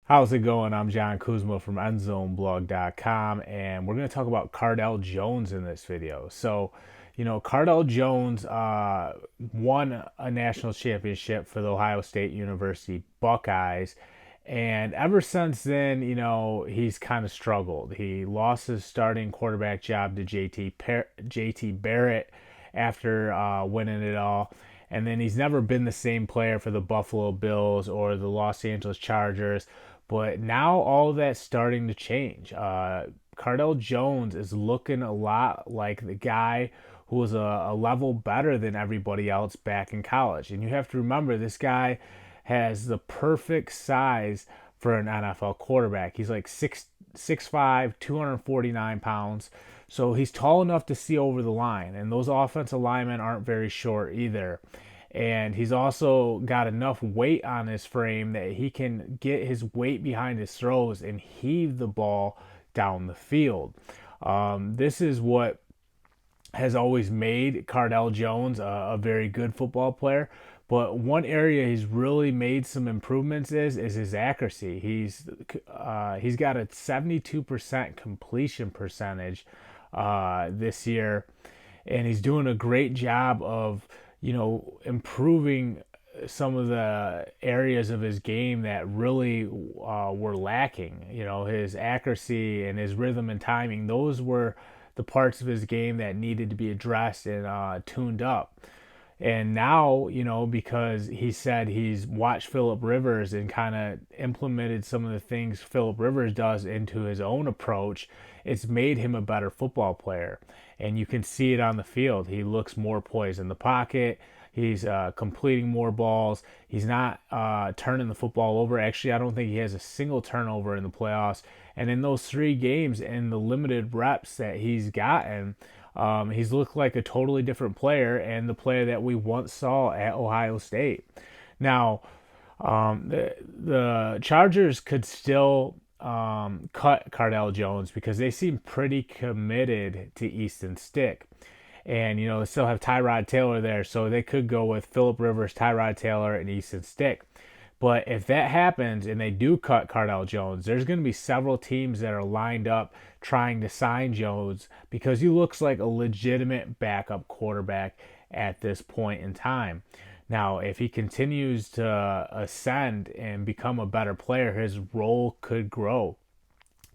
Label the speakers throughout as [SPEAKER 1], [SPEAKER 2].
[SPEAKER 1] How's it going? I'm John Kuzma from EndZoneBlog.com, and we're going to talk about Cardale Jones in this video. Cardale Jones won a national championship for the Ohio State University Buckeyes, and ever since then, he's kind of struggled. He lost his starting quarterback job to JT Barrett after winning it all. And then he's never been the same player for the Buffalo Bills or the Los Angeles Chargers. But now all that's starting to change. Cardale Jones is looking a lot like the guy who was a level better than everybody else back in college. And you have to remember, this guy has the perfect size for an NFL quarterback. He's like 6'5", 249 pounds. So he's tall enough to see over the line. And those offensive linemen aren't very short either. And he's also got enough weight on his frame that he can get his weight behind his throws and heave the ball down the field. This is what has always made Cardale Jones a very good football player. But one area he's really made some improvements is his accuracy. He's got a 72% completion percentage this year, and he's doing a great job of improving some of the areas of his game that really were lacking. His accuracy and his rhythm and timing, those were the parts of his game that needed to be addressed and tuned up. And now, because he said he's watched Phillip Rivers and kind of implemented some of the things Phillip Rivers does into his own approach, it's made him a better football player. And you can see it on the field. He looks more poised in the pocket. He's completing more balls. He's not turning the football over. Actually, I don't think he has a single turnover in the playoffs. And in those 3 games, in the limited reps that he's gotten, he's looked like a totally different player and the player that we once saw at Ohio State. Now, the Chargers could still cut Cardale Jones because they seem pretty committed to Easton Stick. And, they still have Tyrod Taylor there, so they could go with Phillip Rivers, Tyrod Taylor, and Easton Stick. But if that happens and they do cut Cardale Jones, there's going to be several teams that are lined up trying to sign Jones because he looks like a legitimate backup quarterback at this point in time. Now, if he continues to ascend and become a better player, his role could grow.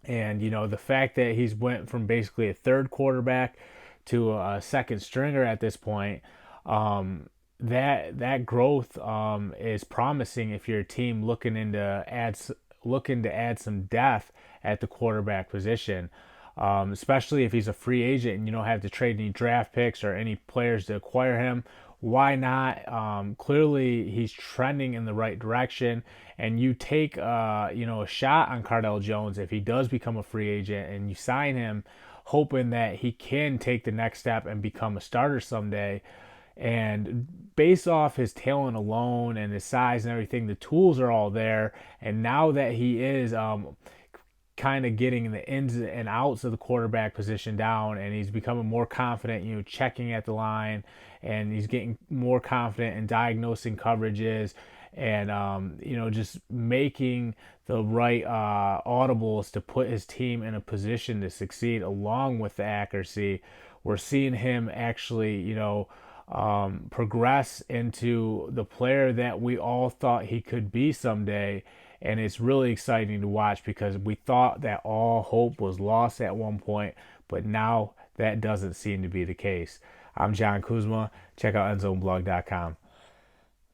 [SPEAKER 1] And, the fact that he's went from basically a third quarterback to a second stringer at this point, that growth is promising if you're a team looking to add some depth at the quarterback position, especially if he's a free agent and you don't have to trade any draft picks or any players to acquire him. Why not? Clearly, he's trending in the right direction, and you take a shot on Cardale Jones if he does become a free agent, and you sign him, hoping that he can take the next step and become a starter someday. And based off his talent alone and his size and everything, the tools are all there. And now that he is kind of getting the ins and outs of the quarterback position down, and he's becoming more confident, checking at the line, and he's getting more confident in diagnosing coverages and just making the right audibles to put his team in a position to succeed along with the accuracy. We're seeing him actually progress into the player that we all thought he could be someday. And it's really exciting to watch because we thought that all hope was lost at one point, but now that doesn't seem to be the case. I'm John Kuzma. Check out EndZoneBlog.com.